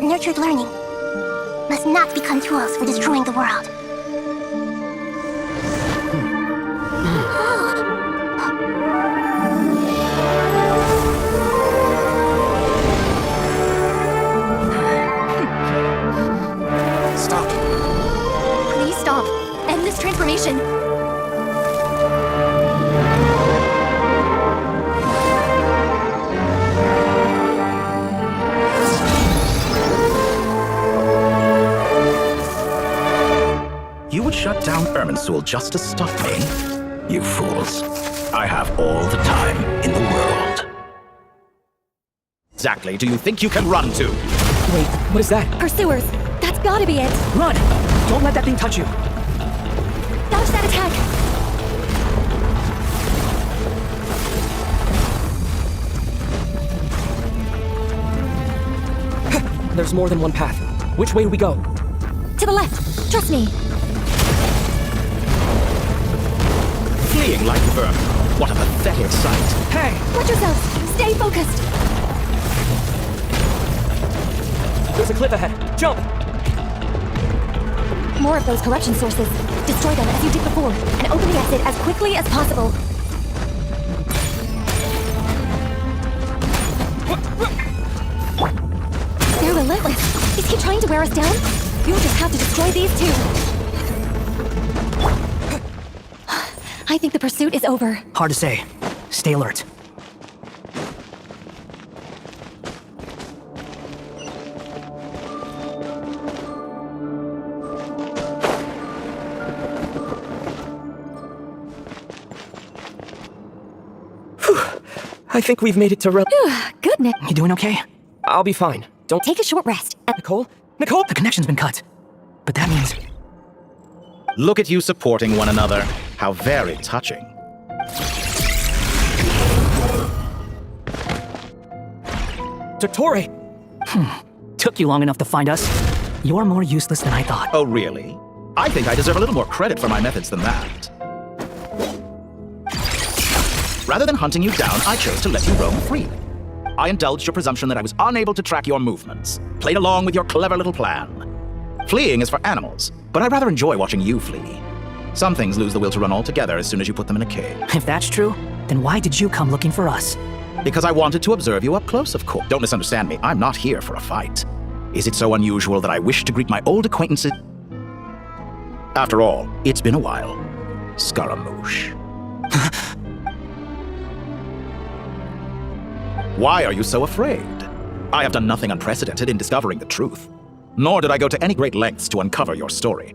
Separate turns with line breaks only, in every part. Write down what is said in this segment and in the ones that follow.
nurtured learning must not become tools for destroying the world.
Stop.
Please stop. End this transformation.
You would shut down Irminsul just to stop me? You fools. I have all the time in the world. Exactly do you think you can run to?
Wait, what is that?
Pursuers. That's gotta be it.
Run! Don't let that thing touch you.
Dodge that attack.
There's more than one path. Which way do we go?
To the left. Trust me.
Fleeing like vermin. What a pathetic sight.
Hey!
Watch yourselves. Stay focused.
There's a cliff ahead. Jump!
More of those corruption sources. Destroy them as you did before, and open the exit as quickly as possible. They're relentless. Is he trying to wear us down? You'll just have to destroy these too. I think the pursuit is over.
Hard to say. Stay alert. I think we've made it to
Good, Nick.
You doing okay? I'll be fine. Don't
Take a short rest.
Nicole? Nicole? The connection's been cut. But that means...
Look at you supporting one another. How very touching.
Dottore! Took you long enough to find us. You're more useless than I thought.
Oh, really? I think I deserve a little more credit for my methods than that. Rather than hunting you down, I chose to let you roam freely. I indulged your presumption that I was unable to track your movements, played along with your clever little plan. Fleeing is for animals, but I rather enjoy watching you flee. Some things lose the will to run altogether as soon as you put them in a cage.
If that's true, then why did you come looking for us?
Because I wanted to observe you up close, of course. Don't misunderstand me, I'm not here for a fight. Is it so unusual that I wish to greet my old acquaintances? After all, it's been a while. Scaramouche. Why are you so afraid? I have done nothing unprecedented in discovering the truth. Nor did I go to any great lengths to uncover your story.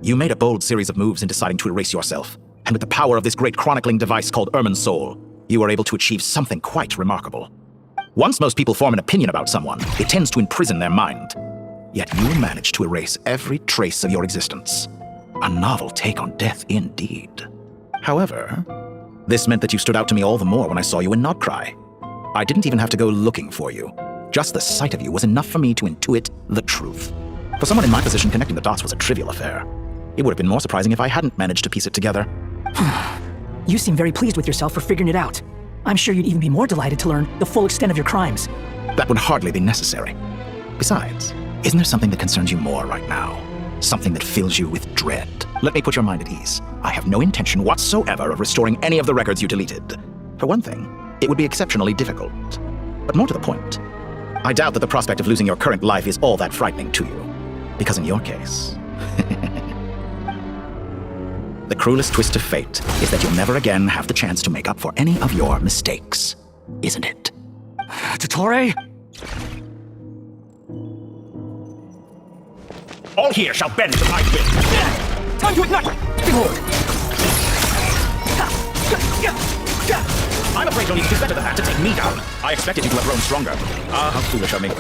You made a bold series of moves in deciding to erase yourself, and with the power of this great chronicling device called Irminsul, you were able to achieve something quite remarkable. Once most people form an opinion about someone, it tends to imprison their mind. Yet you managed to erase every trace of your existence. A novel take on death indeed. However, this meant that you stood out to me all the more when I saw you in Nodcry. I didn't even have to go looking for you. Just the sight of you was enough for me to intuit the truth. For someone in my position, connecting the dots was a trivial affair. It would have been more surprising if I hadn't managed to piece it together.
You seem very pleased with yourself for figuring it out. I'm sure you'd even be more delighted to learn the full extent of your crimes.
That would hardly be necessary. Besides, isn't there something that concerns you more right now? Something that fills you with dread? Let me put your mind at ease. I have no intention whatsoever of restoring any of the records you deleted. For one thing, it would be exceptionally difficult. But more to the point, I doubt that the prospect of losing your current life is all that frightening to you. Because in your case... the cruelest twist of fate is that you'll never again have the chance to make up for any of your mistakes. Isn't it?
Dottore?
All here shall bend to my will.
Time to ignite! Behold!
I'm afraid you'll need to do better than that to take me down. I expected you to have grown stronger. Ah, how foolish of me. I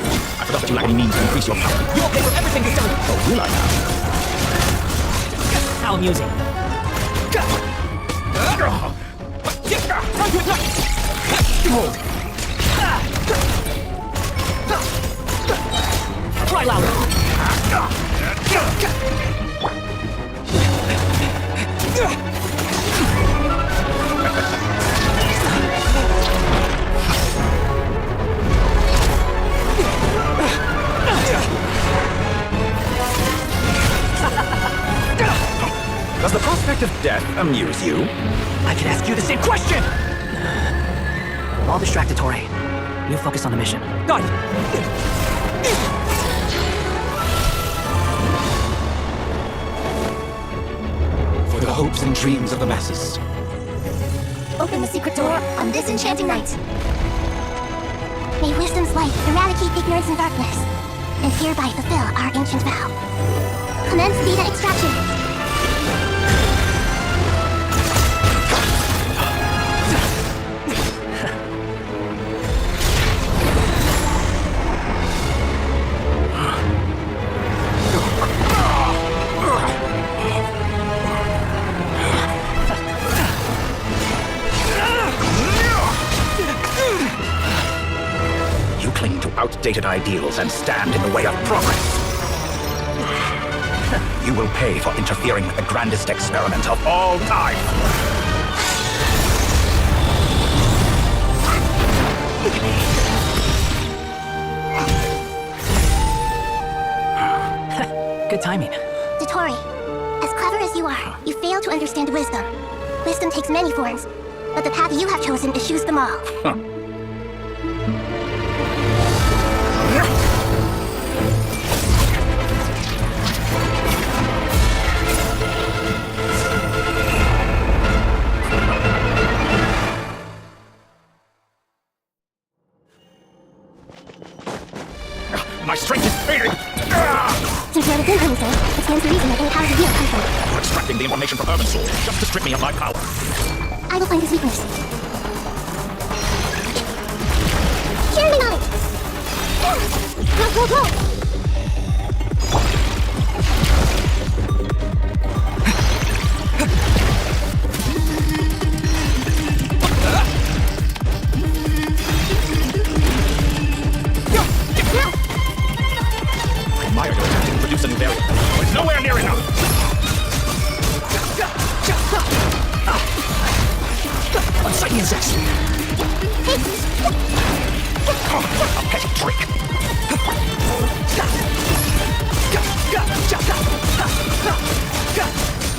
forgot that you lack any means to increase your power.
You'll pay for everything you've done!
Oh, will I now?
How amusing. Time to ignite! Behold! Cry louder!
amuse you?
I can ask you the same question! I'll distract Dottore. You focus on the mission. God!
For the hopes and dreams of the masses.
Open the secret door on this enchanting night. May wisdom's light eradicate ignorance and darkness, and hereby fulfill our ancient vow. Commence data extraction.
Outdated ideals and stand in the way of progress. You will pay for interfering with the grandest experiment of all time.
Good timing.
Dottore, as clever as you are, you fail to understand wisdom. Wisdom takes many forms, but the path you have chosen eschews them all.
My strength is fading!
Since you're within Irminsul, it stands to reason that any power revealed comes from it.
You're extracting the information from Irminsul just to strip me of my power.
I will find his weakness. Share my knowledge! Go!
I admire your attempt to introduce a new variant, but it's nowhere near enough!
Unsightly insects!
A petty trick!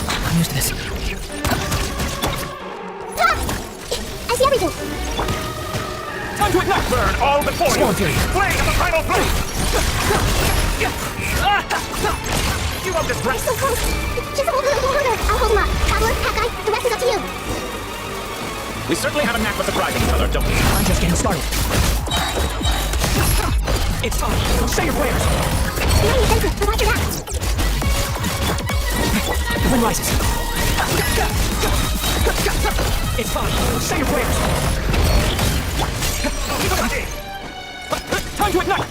I'm used to this.
I see everything!
Time to ignite! Burn all before you!
Swarm Fury!
Flame of the primal blade! You won't distract!
So close! Just hold her! I'll hold him up. Traveler, Hat Guy, the rest is up to you.
We certainly have a knack for surprising each other, don't we?
I'm just getting started. It's fine. Say your prayers.
Behind your fences, but watch your back.
The wind rises. It's fine. Say your prayers. Time to ignite!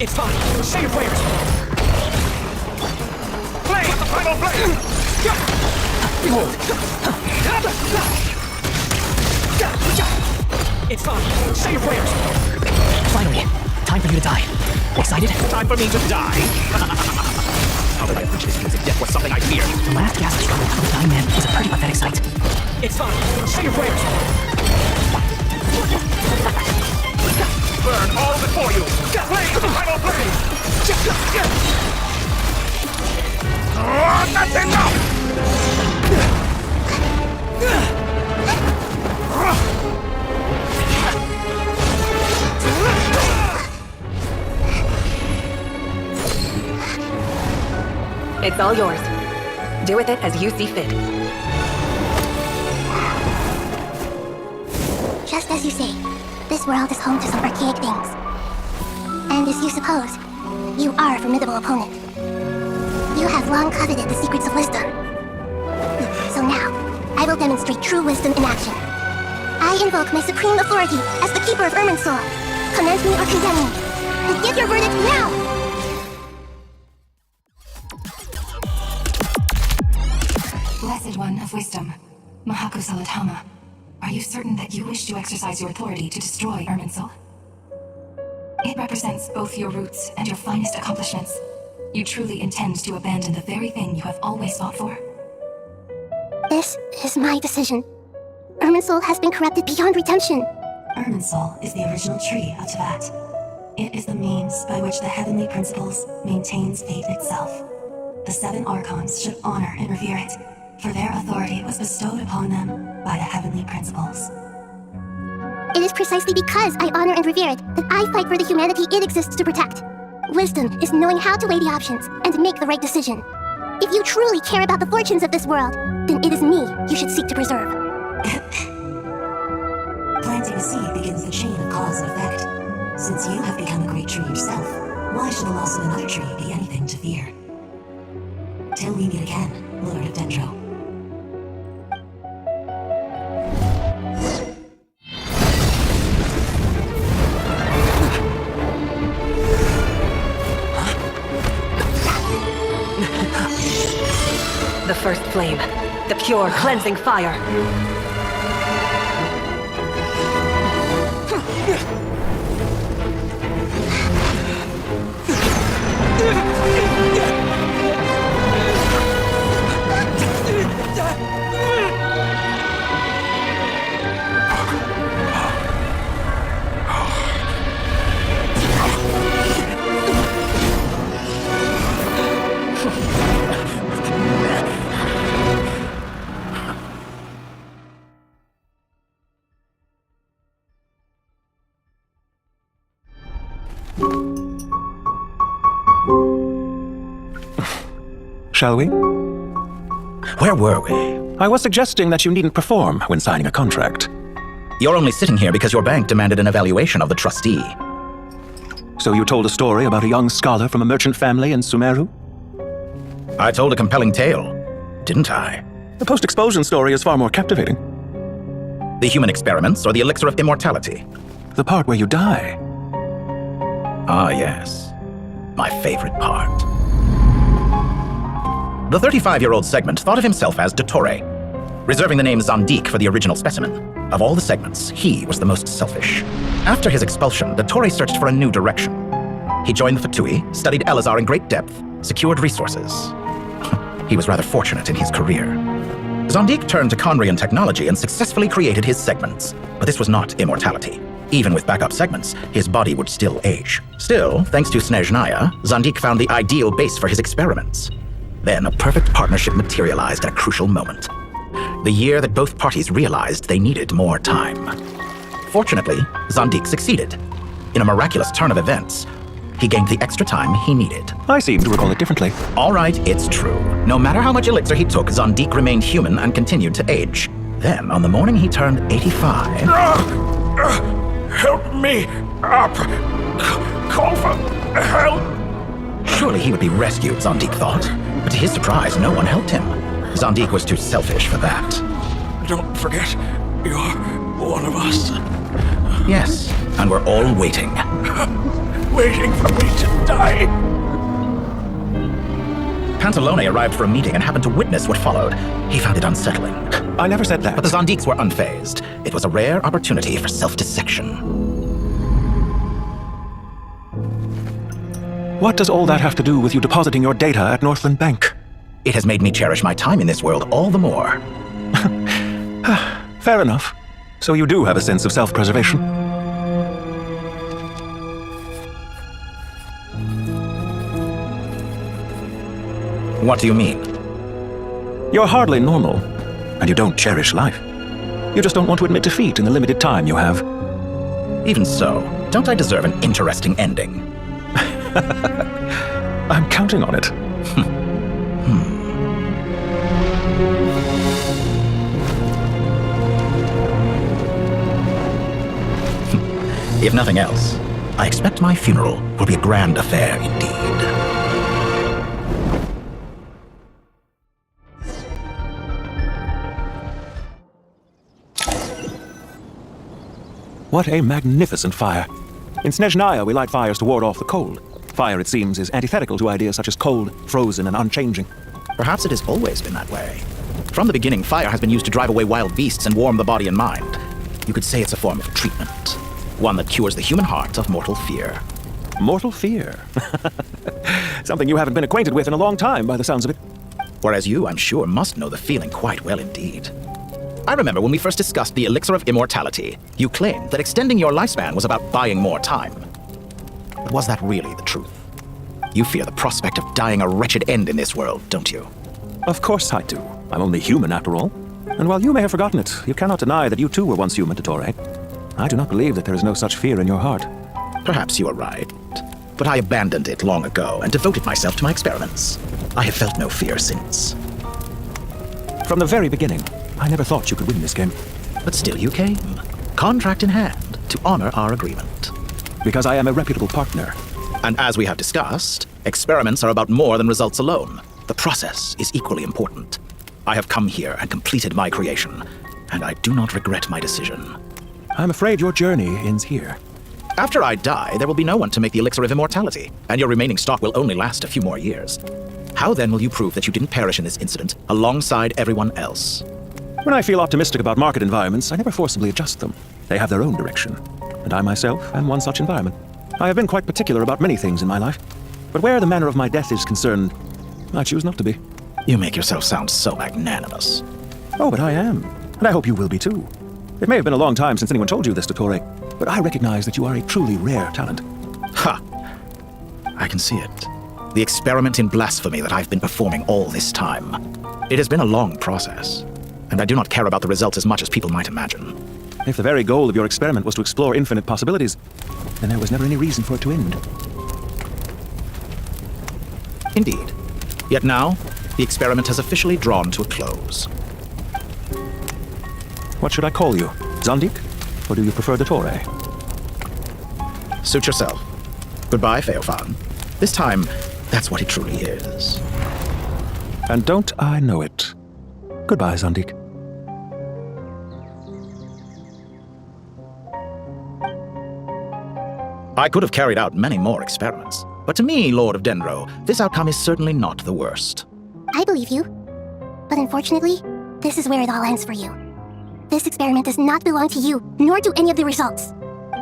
It's fine. Say your prayers.
Flame of the primal blade!
Behold! It's fine. Say your prayers. Finally, time for you to die. Excited?
Time for me to die! How did I reach this feelings of death was something I feared?
The last gasp struggle of a dying man was a pretty pathetic sight. It's fine. Say your prayers.
Burn all before you! Flame of the primal blade! That's enough!
It's all yours. Do with it as you see fit.
Just as you say, this world is home to some archaic things. And as you suppose, you are a formidable opponent. You have long coveted the secrets of wisdom. So now, I will demonstrate true wisdom in action. I invoke my supreme authority as the keeper of Irminsul. Commend me or condemn me. And give your verdict now!
Blessed One of Wisdom, Mahako Salatama, are you certain that you wish to exercise your authority to destroy Irminsul? It represents both your roots and your finest accomplishments. You truly intend to abandon the very thing you have always fought for?
This is my decision. Irminsul has been corrupted beyond redemption.
Irminsul is the original tree of Teyvat. It is the means by which the heavenly principles maintains fate itself. the 7 Archons should honor and revere it, for their authority was bestowed upon them by the heavenly principles.
It is precisely because I honor and revere it that I fight for the humanity it exists to protect. Wisdom is knowing how to weigh the options and make the right decision. If you truly care about the fortunes of this world, then it is me you should seek to preserve.
Planting a seed begins the chain of cause and effect. Since you have become a great tree yourself, why should the loss of another tree be anything to fear? Till we meet again, Lord of Dendro.
The first flame. The pure, cleansing fire.
Shall we?
Where were we?
I was suggesting that you needn't perform when signing a contract.
You're only sitting here because your bank demanded an evaluation of the trustee.
So you told a story about a young scholar from a merchant family in Sumeru?
I told a compelling tale, didn't I?
The post-expulsion story is far more captivating.
The human experiments or the elixir of immortality?
The part where you die.
Ah, yes. My favorite part. The 35-year-old segment thought of himself as Dottore, reserving the name Zandik for the original specimen. Of all the segments, he was the most selfish. After his expulsion, Dottore searched for a new direction. He joined the Fatui, studied Elazar in great depth, secured resources. He was rather fortunate in his career. Zandik turned to Conrian technology and successfully created his segments. But this was not immortality. Even with backup segments, his body would still age. Still, thanks to Snezhnaya, Zandik found the ideal base for his experiments. Then a perfect partnership materialized at a crucial moment. The year that both parties realized they needed more time. Fortunately, Zandik succeeded. In a miraculous turn of events, he gained the extra time he needed.
I seem to recall it differently.
All right, it's true. No matter how much elixir he took, Zandik remained human and continued to age. Then, on the morning he turned 85...
Help me up! Call for help!
Surely he would be rescued, Zandik thought. But to his surprise, no one helped him. Zandik was too selfish for that.
Don't forget, you're one of us.
Yes, and we're all waiting.
Waiting for me to die.
Pantalone arrived for a meeting and happened to witness what followed. He found it unsettling.
I never said that.
But the Zandiks were unfazed. It was a rare opportunity for self-dissection.
What does all that have to do with you depositing your data at Northland Bank?
It has made me cherish my time in this world all the more.
Fair enough. So you do have a sense of self-preservation.
What do you mean?
You're hardly normal, and you don't cherish life. You just don't want to admit defeat in the limited time you have.
Even so, don't I deserve an interesting ending?
I'm counting on it.
If nothing else, I expect my funeral will be a grand affair indeed.
What a magnificent fire. In Snezhnaya, we light fires to ward off the cold. Fire, it seems, is antithetical to ideas such as cold, frozen, and unchanging.
Perhaps it has always been that way. From the beginning, fire has been used to drive away wild beasts and warm the body and mind. You could say it's a form of treatment. One that cures the human heart of mortal fear.
Mortal fear? Something you haven't been acquainted with in a long time, by the sounds of it.
Whereas you, I'm sure, must know the feeling quite well indeed. I remember when we first discussed the elixir of immortality, you claimed that extending your lifespan was about buying more time. But was that really the truth? You fear the prospect of dying a wretched end in this world, don't you?
Of course I do. I'm only human after all. And while you may have forgotten it, you cannot deny that you too were once human, Dottore. I do not believe that there is no such fear in your heart.
Perhaps you are right. But I abandoned it long ago and devoted myself to my experiments. I have felt no fear since.
From the very beginning, I never thought you could win this game.
But still you came, contract in hand, to honor our agreement.
Because I am a reputable partner.
And as we have discussed, experiments are about more than results alone. The process is equally important. I have come here and completed my creation, and I do not regret my decision.
I'm afraid your journey ends here.
After I die, there will be no one to make the elixir of immortality, and your remaining stock will only last a few more years. How then will you prove that you didn't perish in this incident alongside everyone else?
When I feel optimistic about market environments, I never forcibly adjust them. They have their own direction, and I myself am one such environment. I have been quite particular about many things in my life, but where the manner of my death is concerned, I choose not to be.
You make yourself sound so magnanimous.
Oh, but I am, and I hope you will be too. It may have been a long time since anyone told you this, Dottore, but I recognize that you are a truly rare talent.
Ha! I can see it. The experiment in blasphemy that I've been performing all this time. It has been a long process, and I do not care about the results as much as people might imagine.
If the very goal of your experiment was to explore infinite possibilities, then there was never any reason for it to end.
Indeed. Yet now, the experiment has officially drawn to a close.
What should I call you? Zondik? Or do you prefer Dottore?
Suit yourself. Goodbye, Feofan. This time, that's what it truly is.
And don't I know it? Goodbye, Zondik.
I could have carried out many more experiments, but to me, Lord of Denro, this outcome is certainly not the worst.
I believe you. But unfortunately, this is where it all ends for you. This experiment does not belong to you, nor do any of the results.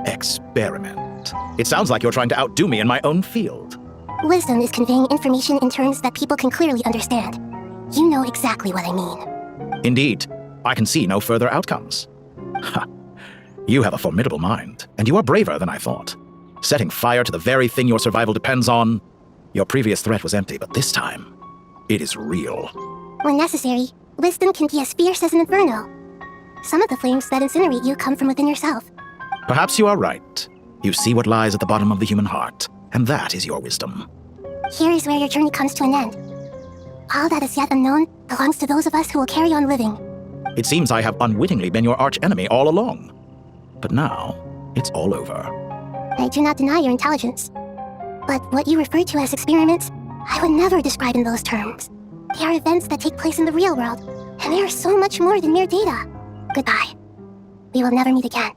Experiment. It sounds like you're trying to outdo me in my own field.
Wisdom is conveying information in terms that people can clearly understand. You know exactly what I mean.
Indeed, I can see no further outcomes. Ha! You have a formidable mind, and you are braver than I thought. Setting fire to the very thing your survival depends on. Your previous threat was empty, but this time, it is real.
When necessary, wisdom can be as fierce as an inferno. Some of the flames that incinerate you come from within yourself.
Perhaps you are right. You see what lies at the bottom of the human heart, and that is your wisdom.
Here is where your journey comes to an end. All that is yet unknown belongs to those of us who will carry on living.
It seems I have unwittingly been your arch-enemy all along. But now, it's all over.
I do not deny your intelligence. But what you refer to as experiments, I would never describe in those terms. They are events that take place in the real world, and they are so much more than mere data. Goodbye. We will never meet again.